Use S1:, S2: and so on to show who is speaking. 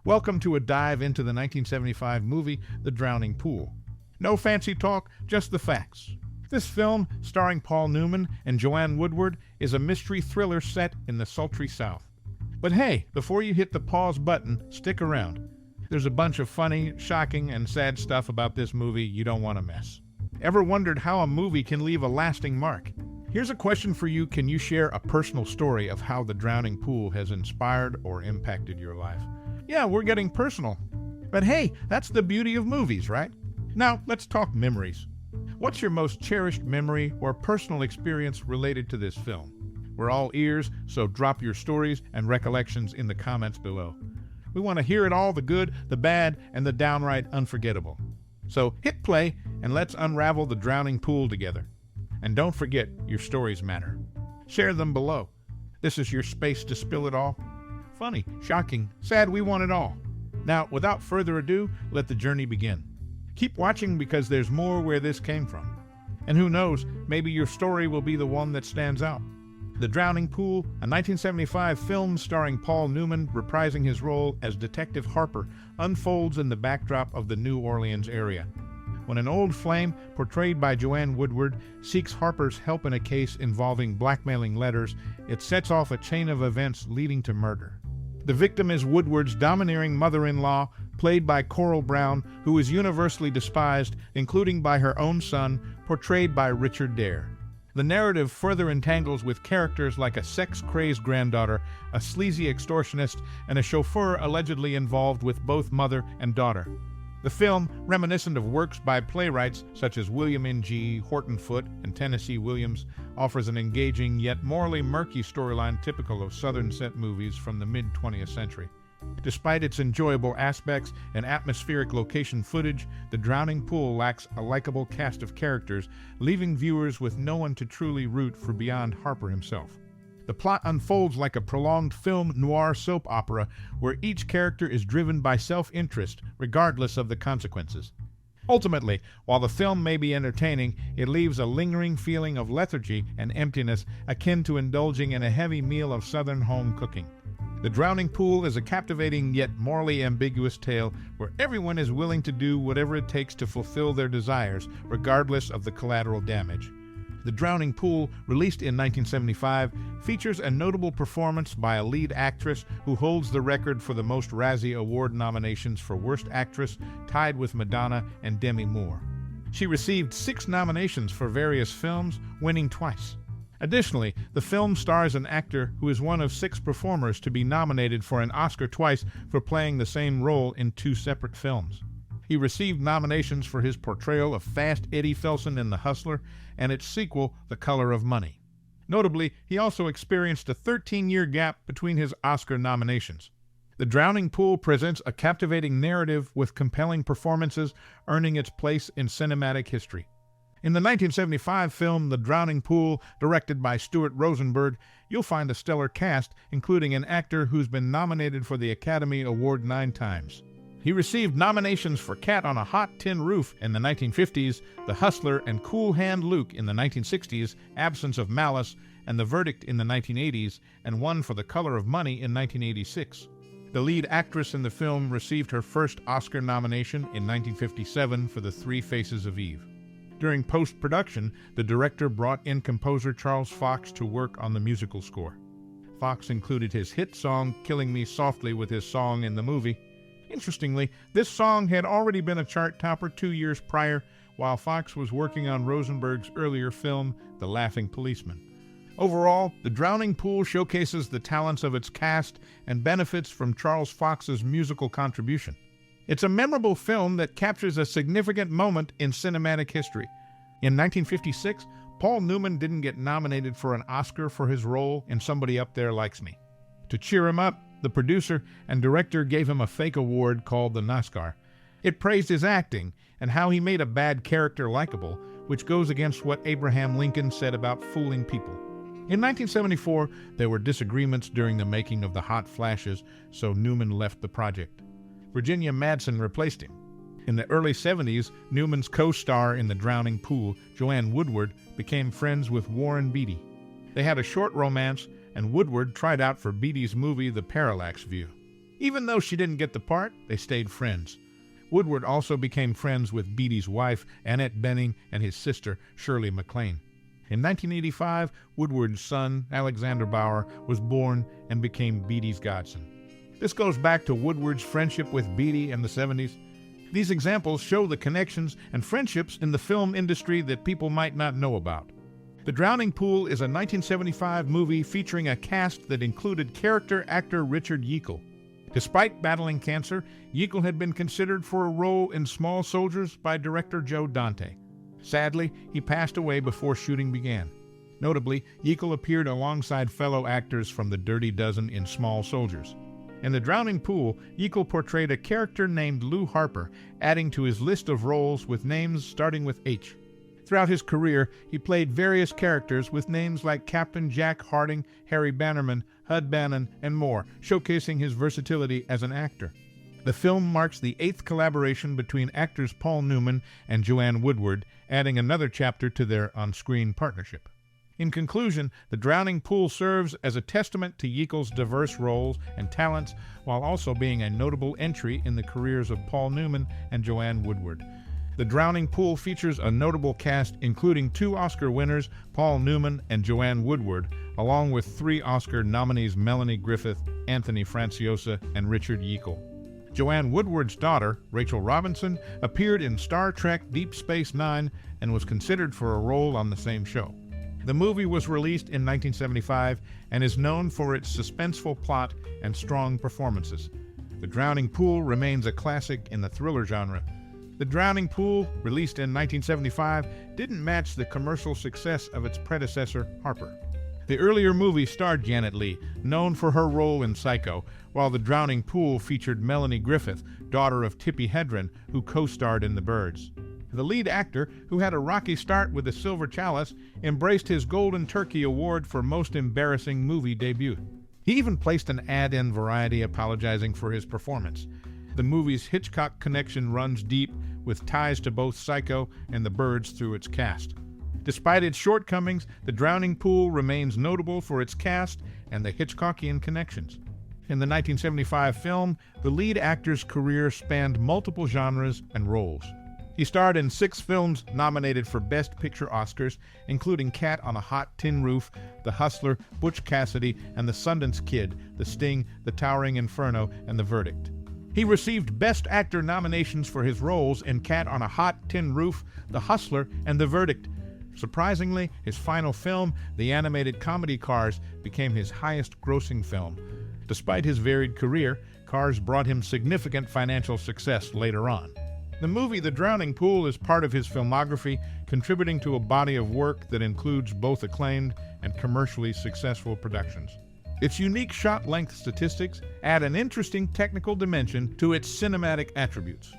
S1: Welcome to a dive into the 1975 movie The Drowning Pool. No fancy talk, just the facts. This film, starring Paul Newman and Joanne Woodward, is a mystery thriller set in the sultry South. But hey, before you hit the pause button, stick around. There's a bunch of funny, shocking, and sad stuff about this movie you don't want to miss. Ever wondered how a movie can leave a lasting mark? Here's a question for you. Can you share a personal story of how The Drowning Pool has inspired or impacted your life? Yeah, we're getting personal. But hey, that's the beauty of movies, right? Now, let's talk memories. What's your most cherished memory or personal experience related to this film? We're all ears, so drop your stories and recollections in the comments below. We want to hear it all, the good, the bad, and the downright unforgettable. So hit play and let's unravel The Drowning Pool together. And don't forget, your stories matter. Share them below. This is your space to spill it all. Funny, shocking, sad, we want it all. Now, without further ado, let the journey begin. Keep watching because there's more where this came from. And who knows, maybe your story will be the one that stands out. The Drowning Pool, a 1975 film starring Paul Newman reprising his role as Detective Harper, unfolds in the backdrop of the New Orleans area. When an old flame, portrayed by Joanne Woodward, seeks Harper's help in a case involving blackmailing letters, it sets off a chain of events leading to murder. The victim is Woodward's domineering mother-in-law, played by Browne, who is universally despised, including by her own son, portrayed by Derr. The narrative further entangles with characters like a sex-crazed granddaughter, a sleazy extortionist, and a chauffeur allegedly involved with both mother and daughter. The film, reminiscent of works by playwrights such as William N.G. Horton Foote and Tennessee Williams, offers an engaging yet morally murky storyline typical of Southern set movies from the mid-20th century. Despite its enjoyable aspects and atmospheric location footage, The Drowning Pool lacks a likable cast of characters, leaving viewers with no one to truly root for beyond Harper himself. The plot unfolds like a prolonged film noir soap opera where each character is driven by self-interest, regardless of the consequences. Ultimately, while the film may be entertaining, it leaves a lingering feeling of lethargy and emptiness akin to indulging in a heavy meal of Southern home cooking. The Drowning Pool is a captivating yet morally ambiguous tale where everyone is willing to do whatever it takes to fulfill their desires, regardless of the collateral damage. The Drowning Pool, released in 1975, features a notable performance by a lead actress who holds the record for the most Razzie Award nominations for Worst Actress, tied with Madonna and Demi Moore. She received 6 nominations for various films, winning twice. Additionally, the film stars an actor who is one of 6 performers to be nominated for an Oscar twice for playing the same role in 2 separate films. He received nominations for his portrayal of Fast Eddie Felson in The Hustler and its sequel, The Color of Money. Notably, he also experienced a 13-year gap between his Oscar nominations. The Drowning Pool presents a captivating narrative with compelling performances, earning its place in cinematic history. In the 1975 film The Drowning Pool, directed by Stuart Rosenberg, you'll find a stellar cast, including an actor who's been nominated for the Academy Award 9 times. He received nominations for Cat on a Hot Tin Roof in the 1950s, The Hustler and Cool Hand Luke in the 1960s, Absence of Malice, and The Verdict in the 1980s, and won for The Color of Money in 1986. The lead actress in the film received her first Oscar nomination in 1957 for The Three Faces of Eve. During post-production, the director brought in composer Charles Fox to work on the musical score. Fox included his hit song Killing Me Softly with his song in the movie. Interestingly, this song had already been a chart topper 2 years prior, while Fox was working on Rosenberg's earlier film, The Laughing Policeman. Overall, The Drowning Pool showcases the talents of its cast and benefits from Charles Fox's musical contribution. It's a memorable film that captures a significant moment in cinematic history. In 1956, Paul Newman didn't get nominated for an Oscar for his role in Somebody Up There Likes Me. To cheer him up, the producer and director gave him a fake award called the NASCAR. It praised his acting and how he made a bad character likable, which goes against what Abraham Lincoln said about fooling people. In 1974, there were disagreements during the making of The Hot Flashes, so Newman left the project. Virginia Madsen replaced him. In the early 70s, Newman's co-star in The Drowning Pool, Joanne Woodward, became friends with Warren Beatty. They had a short romance, and Woodward tried out for Beatty's movie The Parallax View. Even though she didn't get the part, they stayed friends. Woodward also became friends with Beattie's wife, Annette Bening, and his sister, Shirley McLain. In 1985, Woodward's son, Alexander Bauer, was born and became Beattie's godson. This goes back to Woodward's friendship with Beattie in the 70s. These examples show the connections and friendships in the film industry that people might not know about. The Drowning Pool is a 1975 movie featuring a cast that included character actor Richard Jaeckel. Despite battling cancer, Jaeckel had been considered for a role in Small Soldiers by director Joe Dante. Sadly, he passed away before shooting began. Notably, Jaeckel appeared alongside fellow actors from The Dirty Dozen in Small Soldiers. In The Drowning Pool, Jaeckel portrayed a character named Lou Harper, adding to his list of roles with names starting with H. Throughout his career, he played various characters with names like Captain Jack Harding, Harry Bannerman, Hud Bannon, and more, showcasing his versatility as an actor. The film marks the 8th collaboration between actors Paul Newman and Joanne Woodward, adding another chapter to their on-screen partnership. In conclusion, The Drowning Pool serves as a testament to Jaeckel's diverse roles and talents, while also being a notable entry in the careers of Paul Newman and Joanne Woodward. The Drowning Pool features a notable cast including 2 Oscar winners, Paul Newman and Joanne Woodward, along with 3 Oscar nominees Melanie Griffith, Anthony Franciosa, and Richard Jaeckel. Joanne Woodward's daughter, Rachel Robinson, appeared in Star Trek Deep Space Nine and was considered for a role on the same show. The movie was released in 1975 and is known for its suspenseful plot and strong performances. The Drowning Pool remains a classic in the thriller genre. The Drowning Pool, released in 1975, didn't match the commercial success of its predecessor, Harper. The earlier movie starred Janet Leigh, known for her role in Psycho, while The Drowning Pool featured Melanie Griffith, daughter of Tippi Hedren, who co-starred in The Birds. The lead actor, who had a rocky start with The Silver Chalice, embraced his Golden Turkey Award for Most Embarrassing Movie Debut. He even placed an ad in Variety apologizing for his performance. The movie's Hitchcock connection runs deep, with ties to both Psycho and The Birds through its cast. Despite its shortcomings, The Drowning Pool remains notable for its cast and the Hitchcockian connections. In the 1975 film, the lead actor's career spanned multiple genres and roles. He starred in 6 films nominated for Best Picture Oscars, including Cat on a Hot Tin Roof, The Hustler, Butch Cassidy, and The Sundance Kid, The Sting, The Towering Inferno, and The Verdict. He received Best Actor nominations for his roles in Cat on a Hot Tin Roof, The Hustler, and The Verdict. Surprisingly, his final film, the animated comedy Cars, became his highest-grossing film. Despite his varied career, Cars brought him significant financial success later on. The movie The Drowning Pool is part of his filmography, contributing to a body of work that includes both acclaimed and commercially successful productions. Its unique shot length statistics add an interesting technical dimension to its cinematic attributes.